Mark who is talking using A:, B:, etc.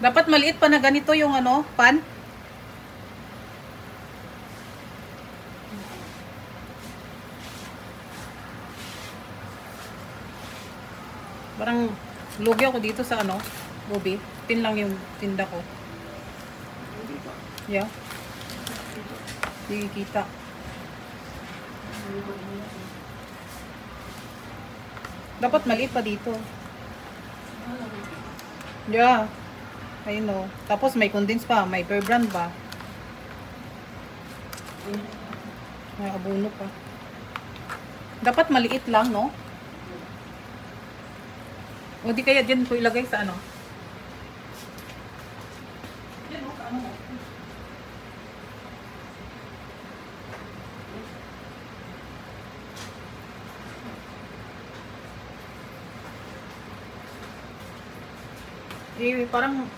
A: Dapat maliit pa na ganito yung ano, pan. Parang lugi ako dito sa ano, Bobby. Tin lang yung tinda ko. Yeah. Hindi kita. Dapat maliit pa dito. Yeah. I know. Tapos may condense pa, may per brand pa. May abono pa. Dapat maliit lang, no? O di kaya dyan ko ilagay sa ano? Dyan, sa ano? Eh, parang